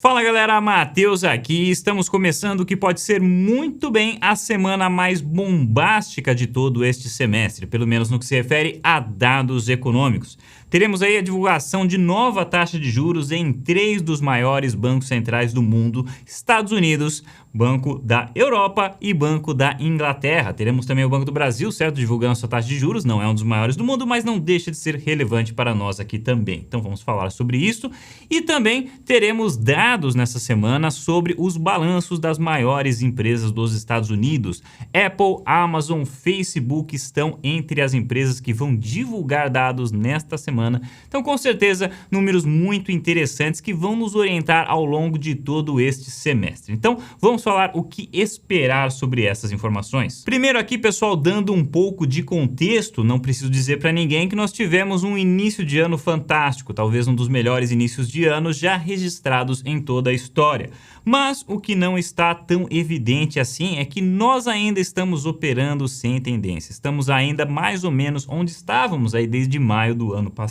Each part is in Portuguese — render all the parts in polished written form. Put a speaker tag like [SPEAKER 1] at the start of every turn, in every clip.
[SPEAKER 1] Fala galera, Matheus aqui, estamos começando o que pode ser muito bem a semana mais bombástica de todo este semestre, pelo menos no que se refere a dados econômicos. Teremos aí a divulgação de nova taxa de juros em 3 dos maiores bancos centrais do mundo, Estados Unidos, Banco da Europa e Banco da Inglaterra. Teremos também o Banco do Brasil, certo? Divulgando sua taxa de juros, não é um dos maiores do mundo, mas não deixa de ser relevante para nós aqui também. Então vamos falar sobre isso e também teremos dados nessa semana sobre os balanços das maiores empresas dos Estados Unidos. Apple, Amazon, Facebook estão entre as empresas que vão divulgar dados nesta semana. Então, com certeza, números muito interessantes que vão nos orientar ao longo de todo este semestre. Então, vamos falar o que esperar sobre essas informações. Primeiro aqui, pessoal, dando um pouco de contexto, não preciso dizer para ninguém que nós tivemos um início de ano fantástico, talvez um dos melhores inícios de ano já registrados em toda a história. Mas o que não está tão evidente assim é que nós ainda estamos operando sem tendência. Estamos ainda mais ou menos onde estávamos aí desde maio do ano passado.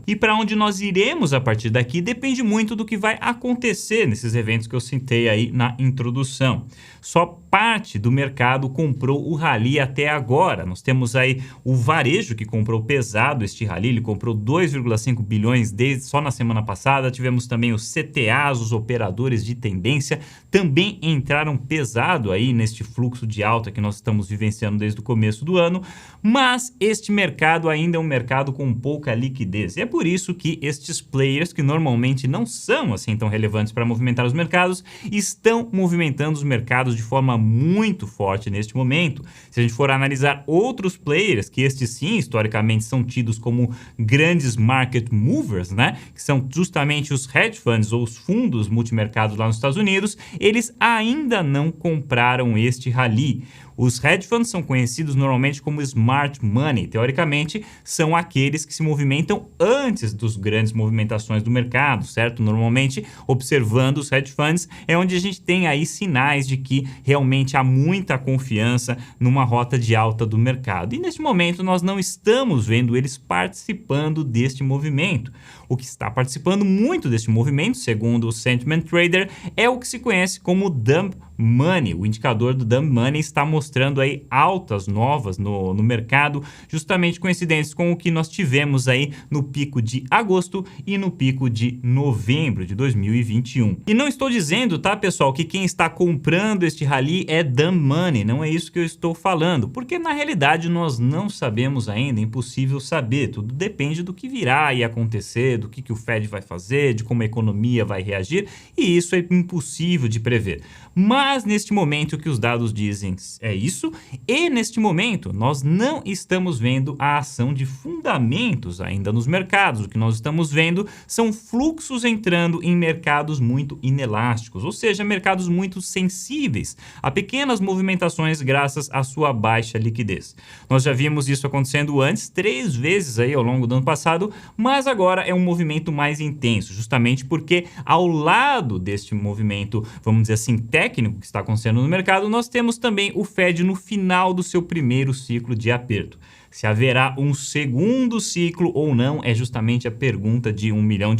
[SPEAKER 1] E para onde nós iremos a partir daqui depende muito do que vai acontecer nesses eventos que eu citei aí na introdução. Só parte do mercado comprou o rally até agora. Nós temos aí o varejo que comprou pesado este rally, ele comprou 2,5 bilhões só na semana passada. Tivemos também os CTAs, os operadores de tendência, também entraram pesado aí neste fluxo de alta que nós estamos vivenciando desde o começo do ano, mas este mercado ainda é um mercado com pouca liquidez. E é por isso que estes players, que normalmente não são assim tão relevantes para movimentar os mercados, estão movimentando os mercados de forma muito forte neste momento. Se a gente for analisar outros players, que estes sim, historicamente, são tidos como grandes market movers, né? Que são justamente os hedge funds ou os fundos multimercados lá nos Estados Unidos, eles ainda não compraram este rally. Os hedge funds são conhecidos normalmente como smart money. Teoricamente, são aqueles que se movimentam antes das grandes movimentações do mercado, certo? Normalmente, observando os hedge funds, é onde a gente tem aí sinais de que realmente há muita confiança numa rota de alta do mercado. E neste momento, nós não estamos vendo eles participando deste movimento. O que está participando muito deste movimento, segundo o Sentiment Trader, é o que se conhece como Dumb Money. O indicador do Dumb Money está mostrando aí altas novas no mercado, justamente coincidentes com o que nós tivemos aí no pico de agosto e no pico de novembro de 2021. E não estou dizendo, tá, pessoal, que quem está comprando este rally é Dumb Money, não é isso que eu estou falando, porque na realidade nós não sabemos ainda, é impossível saber, tudo depende do que virá e acontecer, do que o Fed vai fazer, de como a economia vai reagir, e isso é impossível de prever. Mas neste momento o que os dados dizem é isso, e neste momento nós não estamos vendo a ação de fundamentos ainda nos mercados. O que nós estamos vendo são fluxos entrando em mercados muito inelásticos, ou seja, mercados muito sensíveis a pequenas movimentações graças à sua baixa liquidez. Nós já vimos isso acontecendo antes, 3 vezes aí ao longo do ano passado, mas agora é um movimento mais intenso, justamente porque ao lado deste movimento, vamos dizer assim, técnico que está acontecendo no mercado, nós temos também o Fed no final do seu primeiro ciclo de aperto. Se haverá um segundo ciclo ou não é justamente a pergunta de $1 milhão.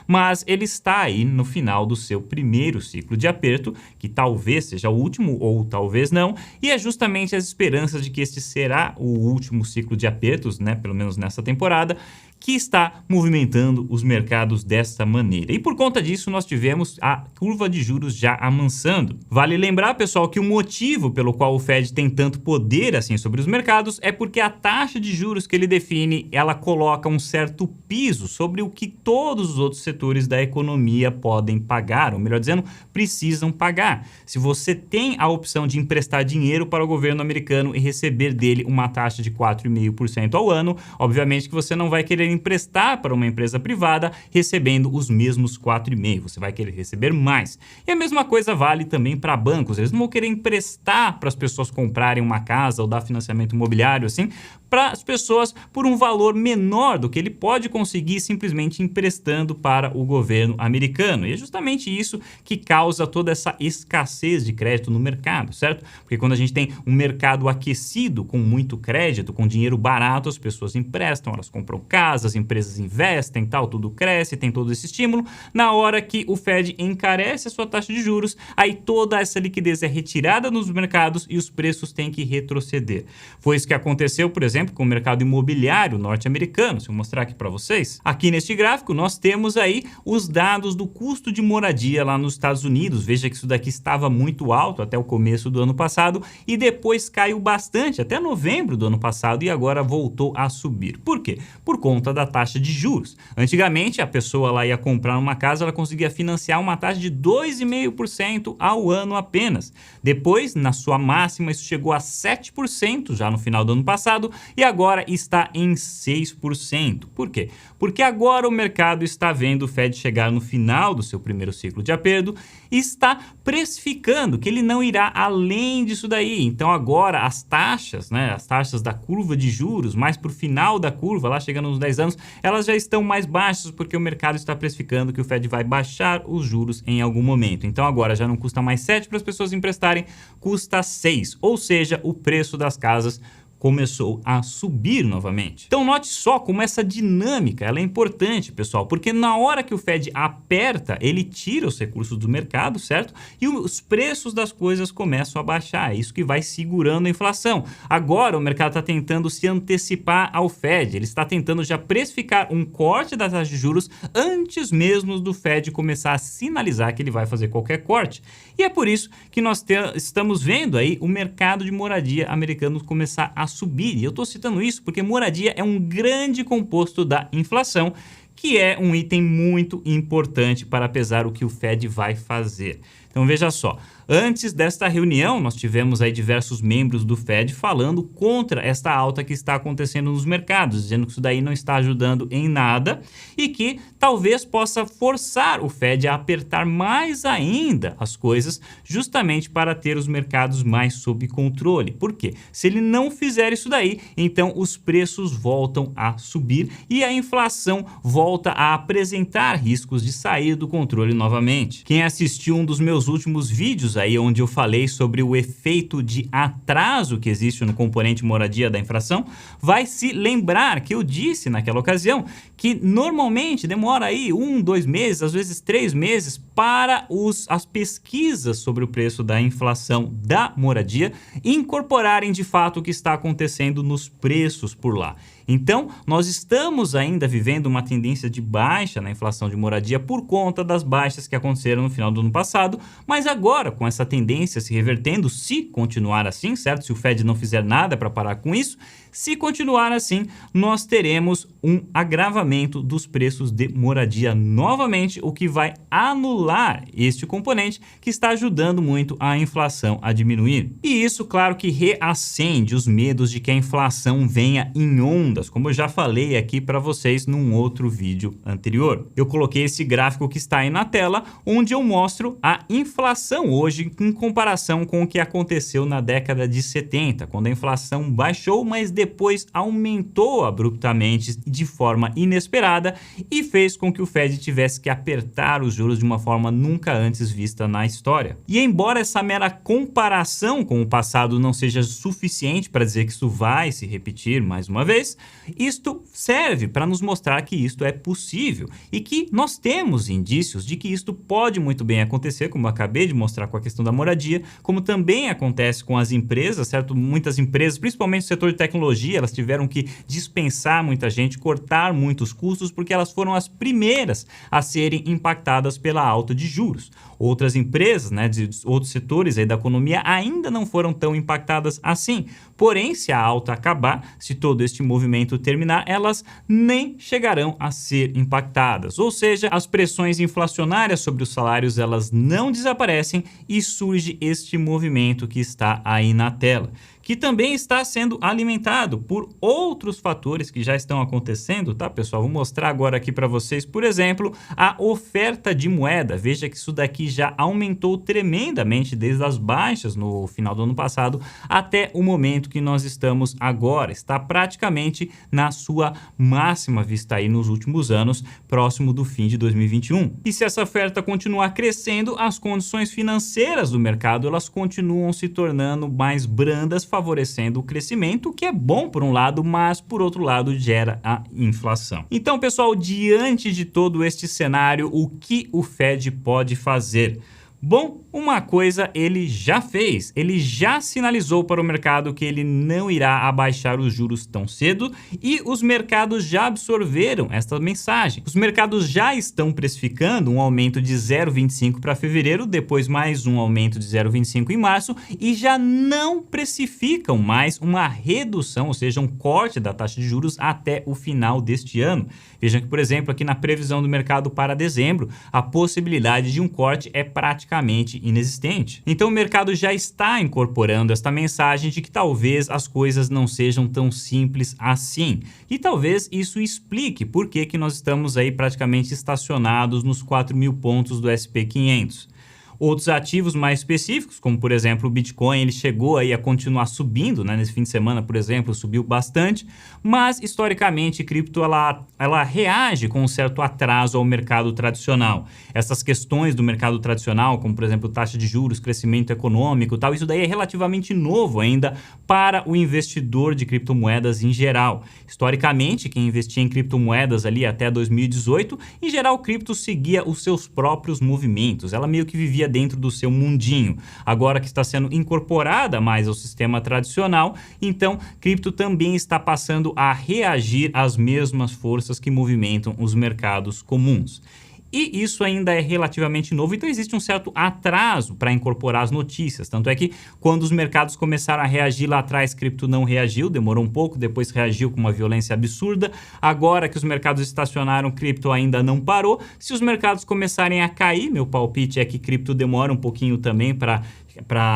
[SPEAKER 1] Mas ele está aí no final do seu primeiro ciclo de aperto, que talvez seja o último ou talvez não, e é justamente as esperanças de que este será o último ciclo de apertos, né, pelo menos nessa temporada, que está movimentando os mercados dessa maneira. E por conta disso, nós tivemos a curva de juros já amansando. Vale lembrar, pessoal, que o motivo pelo qual o Fed tem tanto poder assim sobre os mercados é porque a taxa de juros que ele define, ela coloca um certo piso sobre o que todos os outros setores da economia podem pagar, ou melhor dizendo, precisam pagar. Se você tem a opção de emprestar dinheiro para o governo americano e receber dele uma taxa de 4,5% ao ano, obviamente que você não vai querer emprestar para uma empresa privada recebendo os mesmos 4,5%. Você vai querer receber mais. E a mesma coisa vale também para bancos. Eles não vão querer emprestar para as pessoas comprarem uma casa ou dar financiamento imobiliário assim para as pessoas por um valor menor do que ele pode conseguir simplesmente emprestando para o governo americano. E é justamente isso que causa toda essa escassez de crédito no mercado, certo? Porque quando a gente tem um mercado aquecido com muito crédito, com dinheiro barato, as pessoas emprestam, elas compram casas, empresas investem, tal, tudo cresce, tem todo esse estímulo. Na hora que o Fed encarece a sua taxa de juros, aí toda essa liquidez é retirada nos mercados e os preços têm que retroceder. Foi isso que aconteceu, por exemplo, com o mercado imobiliário norte-americano. Se eu mostrar aqui para vocês, aqui neste gráfico nós temos aí os dados do custo de moradia lá nos Estados Unidos. Veja que isso daqui estava muito alto até o começo do ano passado e depois caiu bastante até novembro do ano passado e agora voltou a subir. Por quê? Por conta da taxa de juros. Antigamente a pessoa lá ia comprar uma casa, ela conseguia financiar uma taxa de 2,5% ao ano apenas. Depois, na sua máxima, isso chegou a 7% já no final do ano passado e agora está em 6%. Por quê? Porque agora o mercado está vendo o Fed chegar no final do seu primeiro ciclo de aperto e está precificando que ele não irá além disso daí. Então agora as taxas, né, as taxas da curva de juros, mais para o final da curva, lá chegando nos 10 anos, elas já estão mais baixas porque o mercado está precificando que o Fed vai baixar os juros em algum momento. Então agora já não custa mais 7 para as pessoas emprestarem, custa 6, ou seja, o preço das casas começou a subir novamente. Então note só como essa dinâmica ela é importante, pessoal, porque na hora que o Fed aperta, ele tira os recursos do mercado, certo? E os preços das coisas começam a baixar, é isso que vai segurando a inflação. Agora o mercado está tentando se antecipar ao Fed, ele está tentando já precificar um corte da taxa de juros antes mesmo do Fed começar a sinalizar que ele vai fazer qualquer corte. E é por isso que nós estamos vendo aí o mercado de moradia americano começar a subir. E eu estou citando isso porque moradia é um grande composto da inflação, que é um item muito importante para pesar o que o Fed vai fazer. Então veja só, antes desta reunião nós tivemos aí diversos membros do Fed falando contra esta alta que está acontecendo nos mercados, dizendo que isso daí não está ajudando em nada e que talvez possa forçar o Fed a apertar mais ainda as coisas justamente para ter os mercados mais sob controle. Por quê? Se ele não fizer isso daí, então os preços voltam a subir e a inflação volta a apresentar riscos de sair do controle novamente. Quem assistiu um dos meus últimos vídeos aí onde eu falei sobre o efeito de atraso que existe no componente moradia da inflação, vai se lembrar que eu disse naquela ocasião que normalmente demora aí 1, 2 meses, às vezes 3 meses para as pesquisas sobre o preço da inflação da moradia incorporarem de fato o que está acontecendo nos preços por lá. Então, nós estamos ainda vivendo uma tendência de baixa na inflação de moradia por conta das baixas que aconteceram no final do ano passado, mas agora, com essa tendência se revertendo, se continuar assim, certo? Se o Fed não fizer nada para parar com isso, se continuar assim, nós teremos um agravamento dos preços de moradia novamente, o que vai anular este componente que está ajudando muito a inflação a diminuir. E isso, claro, que reacende os medos de que a inflação venha em ondas, como eu já falei aqui para vocês num outro vídeo anterior. Eu coloquei esse gráfico que está aí na tela, onde eu mostro a inflação hoje em comparação com o que aconteceu na década de 70, quando a inflação baixou, mas depois aumentou abruptamente de forma inesperada e fez com que o Fed tivesse que apertar os juros de uma forma nunca antes vista na história. E embora essa mera comparação com o passado não seja suficiente para dizer que isso vai se repetir mais uma vez, isto serve para nos mostrar que isto é possível e que nós temos indícios de que isto pode muito bem acontecer, como eu acabei de mostrar com a questão da moradia, como também acontece com as empresas, certo? Muitas empresas, principalmente no setor de tecnologia, elas tiveram que dispensar muita gente, cortar muitos custos, porque elas foram as primeiras a serem impactadas pela alta de juros. Outras empresas, né, de outros setores aí da economia ainda não foram tão impactadas assim. Porém, se a alta acabar, se todo este movimento terminar, elas nem chegarão a ser impactadas. Ou seja, as pressões inflacionárias sobre os salários, elas não desaparecem e surge este movimento que está aí na tela, que também está sendo alimentado por outros fatores que já estão acontecendo, tá, pessoal? Vou mostrar agora aqui para vocês, por exemplo, a oferta de moeda. Veja que isso daqui já aumentou tremendamente desde as baixas no final do ano passado até o momento que nós estamos agora. Está praticamente na sua máxima vista aí nos últimos anos, próximo do fim de 2021. E se essa oferta continuar crescendo, as condições financeiras do mercado elas continuam se tornando mais brandas, favorecendo o crescimento, o que é bom por um lado, mas por outro lado gera a inflação. Então, pessoal, diante de todo este cenário, o que o Fed pode fazer? Bom, uma coisa ele já fez, ele já sinalizou para o mercado que ele não irá abaixar os juros tão cedo e os mercados já absorveram esta mensagem. Os mercados já estão precificando um aumento de 0,25 para fevereiro, depois mais um aumento de 0,25 em março e já não precificam mais uma redução, ou seja, um corte da taxa de juros até o final deste ano. Vejam que, por exemplo, aqui na previsão do mercado para dezembro, a possibilidade de um corte é praticamente inexistente. Então o mercado já está incorporando esta mensagem de que talvez as coisas não sejam tão simples assim. E talvez isso explique por que nós estamos aí praticamente estacionados nos 4.000 pontos do S&P 500. Outros ativos mais específicos, como por exemplo o Bitcoin, ele chegou aí a continuar subindo, né? Nesse fim de semana, por exemplo, subiu bastante, mas historicamente cripto ela reage com um certo atraso ao mercado tradicional. Essas questões do mercado tradicional, como por exemplo taxa de juros, crescimento econômico, tal, isso daí é relativamente novo ainda para o investidor de criptomoedas em geral. Historicamente, quem investia em criptomoedas ali até 2018, em geral, cripto seguia os seus próprios movimentos. Ela meio que vivia dentro do seu mundinho. Agora que está sendo incorporada mais ao sistema tradicional, então cripto também está passando a reagir às mesmas forças que movimentam os mercados comuns. E isso ainda é relativamente novo, então existe um certo atraso para incorporar as notícias. Tanto é que quando os mercados começaram a reagir lá atrás, cripto não reagiu, demorou um pouco, depois reagiu com uma violência absurda. Agora que os mercados estacionaram, cripto ainda não parou. Se os mercados começarem a cair, meu palpite é que cripto demora um pouquinho também para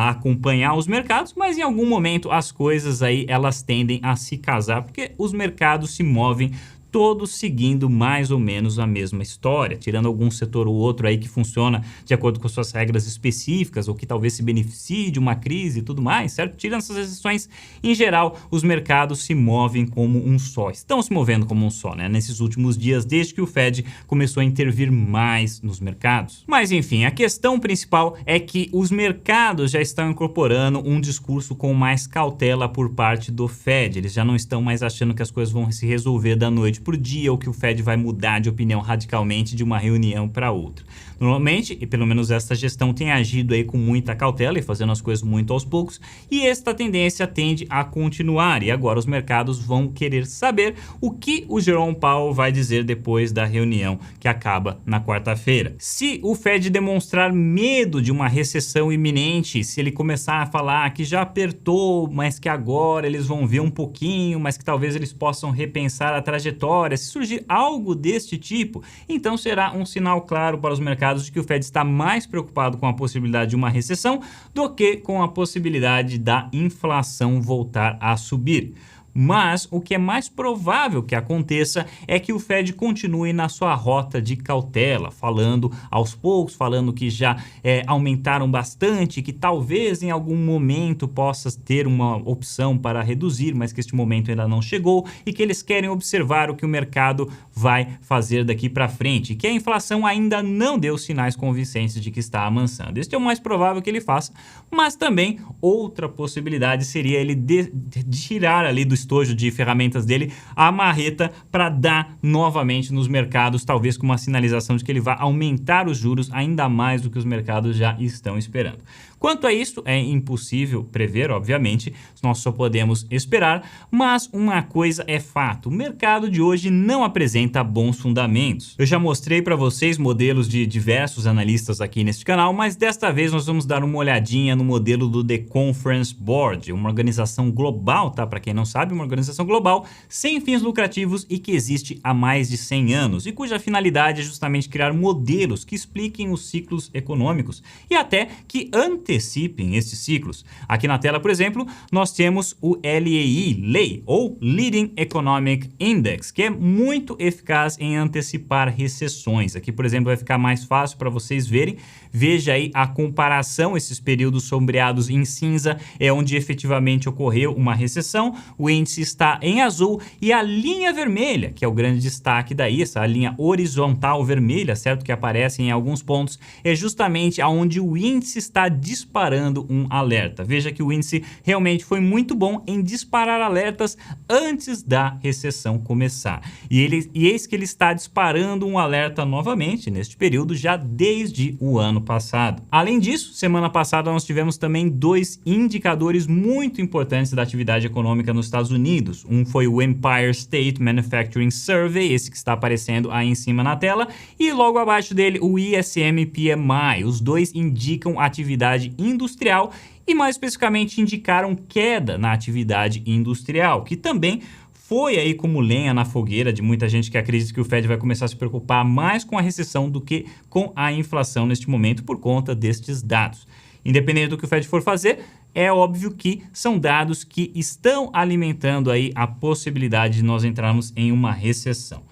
[SPEAKER 1] acompanhar os mercados, mas em algum momento as coisas aí elas tendem a se casar, porque os mercados se movem todos seguindo mais ou menos a mesma história, tirando algum setor ou outro aí que funciona de acordo com suas regras específicas ou que talvez se beneficie de uma crise e tudo mais, certo? Tirando essas exceções, em geral, os mercados se movem como um só, estão se movendo como um só, né? Nesses últimos dias, desde que o Fed começou a intervir mais nos mercados. Mas enfim, a questão principal é que os mercados já estão incorporando um discurso com mais cautela por parte do Fed, eles já não estão mais achando que as coisas vão se resolver da noite por dia ou que o Fed vai mudar de opinião radicalmente de uma reunião para outra. Normalmente, e pelo menos esta gestão tem agido aí com muita cautela e fazendo as coisas muito aos poucos, e esta tendência tende a continuar. E agora os mercados vão querer saber o que o Jerome Powell vai dizer depois da reunião que acaba na quarta-feira. Se o Fed demonstrar medo de uma recessão iminente, se ele começar a falar que já apertou, mas que agora eles vão ver um pouquinho, mas que talvez eles possam repensar a trajetória, se surgir algo deste tipo, então será um sinal claro para os mercados de que o Fed está mais preocupado com a possibilidade de uma recessão do que com a possibilidade da inflação voltar a subir. Mas o que é mais provável que aconteça é que o Fed continue na sua rota de cautela, falando aos poucos, falando que já aumentaram bastante, que talvez em algum momento possa ter uma opção para reduzir, mas que este momento ainda não chegou e que eles querem observar o que o mercado vai fazer daqui para frente, que a inflação ainda não deu sinais convincentes de que está amansando. Este é o mais provável que ele faça, mas também outra possibilidade seria ele tirar ali do estojo de ferramentas dele a marreta para dar novamente nos mercados, talvez com uma sinalização de que ele vai aumentar os juros ainda mais do que os mercados já estão esperando. Quanto a isso, é impossível prever, obviamente, nós só podemos esperar, mas uma coisa é fato, o mercado de hoje não apresenta bons fundamentos. Eu já mostrei para vocês modelos de diversos analistas aqui neste canal, mas desta vez nós vamos dar uma olhadinha no modelo do The Conference Board, uma organização global, tá? Para quem não sabe, uma organização global sem fins lucrativos e que existe há mais de 100 anos e cuja finalidade é justamente criar modelos que expliquem os ciclos econômicos e até que antecipem antecipem estes ciclos. Aqui na tela, por exemplo, nós temos o LEI, ou Leading Economic Index, que é muito eficaz em antecipar recessões. Aqui, por exemplo, vai ficar mais fácil para vocês verem. Veja aí a comparação, esses períodos sombreados em cinza é onde efetivamente ocorreu uma recessão. O índice está em azul e a linha vermelha, que é o grande destaque daí, essa linha horizontal vermelha, certo? Que aparece em alguns pontos, é justamente aonde o índice está disparando um alerta. Veja que o índice realmente foi muito bom em disparar alertas antes da recessão começar. E eis que ele está disparando um alerta novamente neste período já desde o ano passado. Além disso, semana passada nós tivemos também dois indicadores muito importantes da atividade econômica nos Estados Unidos. Um foi o Empire State Manufacturing Survey, esse que está aparecendo aí em cima na tela, e logo abaixo dele o ISM PMI. Os dois indicam atividade industrial e mais especificamente indicaram queda na atividade industrial, que também foi aí como lenha na fogueira de muita gente que acredita que o Fed vai começar a se preocupar mais com a recessão do que com a inflação neste momento por conta destes dados. Independente do que o Fed for fazer, é óbvio que são dados que estão alimentando aí a possibilidade de nós entrarmos em uma recessão.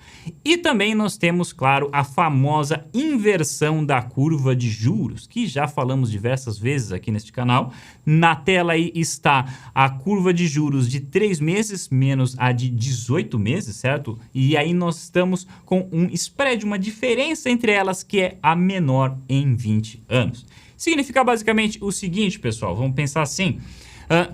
[SPEAKER 1] E também nós temos, claro, a famosa inversão da curva de juros, que já falamos diversas vezes aqui neste canal. Na tela aí está a curva de juros de 3 meses menos a de 18 meses, certo? E aí nós estamos com um spread, uma diferença entre elas que é a menor em 20 anos. Significa basicamente o seguinte, pessoal, vamos pensar assim,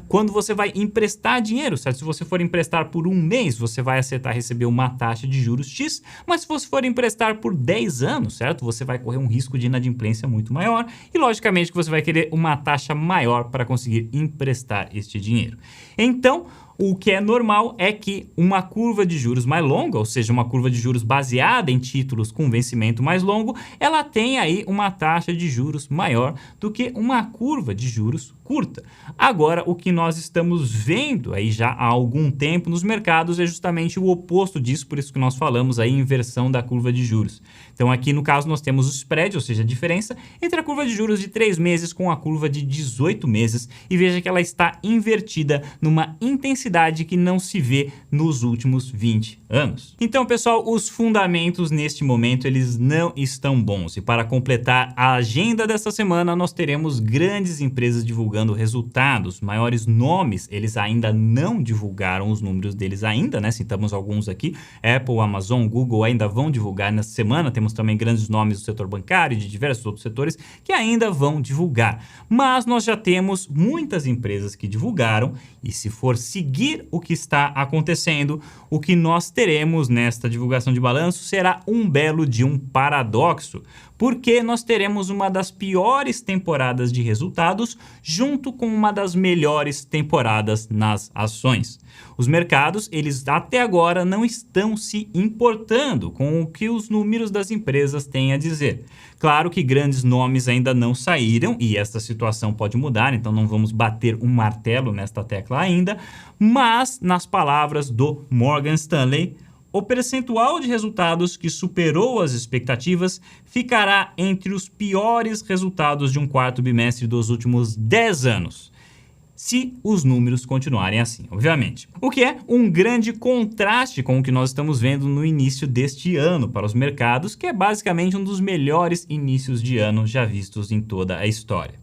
[SPEAKER 1] quando você vai emprestar dinheiro, certo? Se você for emprestar por um mês, você vai aceitar receber uma taxa de juros X, mas se você for emprestar por 10 anos, certo? Você vai correr um risco de inadimplência muito maior e, logicamente, que você vai querer uma taxa maior para conseguir emprestar este dinheiro. Então, o que é normal é que uma curva de juros mais longa, ou seja, uma curva de juros baseada em títulos com vencimento mais longo, ela tem aí uma taxa de juros maior do que uma curva de juros curta. Agora, o que nós estamos vendo aí já há algum tempo nos mercados é justamente o oposto disso, por isso que nós falamos aí inversão da curva de juros. Então aqui no caso nós temos o spread, ou seja, a diferença entre a curva de juros de 3 meses com a curva de 18 meses e veja que ela está invertida numa intensidade que não se vê nos últimos 20 anos. Então, pessoal, os fundamentos neste momento eles não estão bons e para completar a agenda dessa semana nós teremos grandes empresas divulgando resultados, maiores nomes, eles ainda não divulgaram os números deles ainda, né? Citamos alguns aqui, Apple, Amazon, Google ainda vão divulgar nessa semana, temos também grandes nomes do setor bancário e de diversos outros setores que ainda vão divulgar, mas nós já temos muitas empresas que divulgaram e se for seguir o que está acontecendo, o que nós teremos nesta divulgação de balanço será um belo de um paradoxo, porque nós teremos uma das piores temporadas de resultados junto com uma das melhores temporadas nas ações. Os mercados, eles até agora não estão se importando com o que os números das empresas têm a dizer. Claro que grandes nomes ainda não saíram e esta situação pode mudar, então não vamos bater um martelo nesta tecla ainda, mas nas palavras do Morgan Stanley, o percentual de resultados que superou as expectativas ficará entre os piores resultados de um quarto bimestre dos últimos 10 anos. Se os números continuarem assim, obviamente. O que é um grande contraste com o que nós estamos vendo no início deste ano para os mercados, que é basicamente um dos melhores inícios de ano já vistos em toda a história.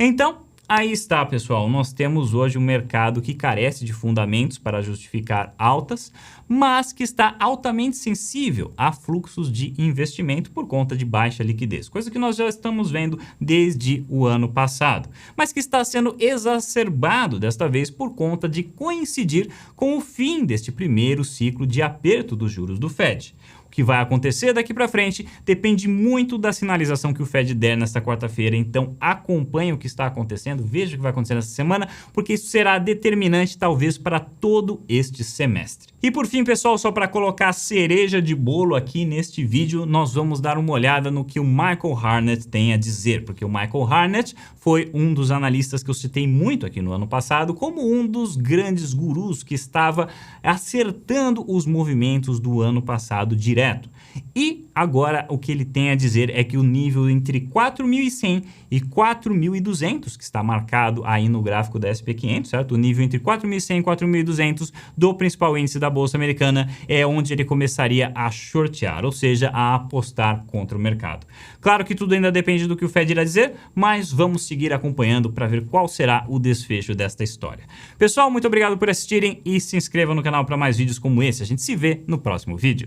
[SPEAKER 1] Então, aí está, pessoal, nós temos hoje um mercado que carece de fundamentos para justificar altas, mas que está altamente sensível a fluxos de investimento por conta de baixa liquidez, coisa que nós já estamos vendo desde o ano passado, mas que está sendo exacerbado desta vez por conta de coincidir com o fim deste primeiro ciclo de aperto dos juros do Fed. O que vai acontecer daqui para frente depende muito da sinalização que o Fed der nesta quarta-feira, então acompanhe o que está acontecendo, veja o que vai acontecer nessa semana, porque isso será determinante talvez para todo este semestre. E por fim, pessoal, só para colocar a cereja de bolo aqui neste vídeo, nós vamos dar uma olhada no que o Michael Hartnett tem a dizer, porque o Michael Hartnett foi um dos analistas que eu citei muito aqui no ano passado como um dos grandes gurus que estava acertando os movimentos do ano passado direto. E agora o que ele tem a dizer é que o nível entre 4.100 e 4.200, que está marcado aí no gráfico da SP500, certo? O nível entre 4.100 e 4.200 do principal índice da Bolsa Americana é onde ele começaria a shortear, ou seja, a apostar contra o mercado. Claro que tudo ainda depende do que o Fed irá dizer, mas vamos seguir acompanhando para ver qual será o desfecho desta história. Pessoal, muito obrigado por assistirem e se inscrevam no canal para mais vídeos como esse. A gente se vê no próximo vídeo.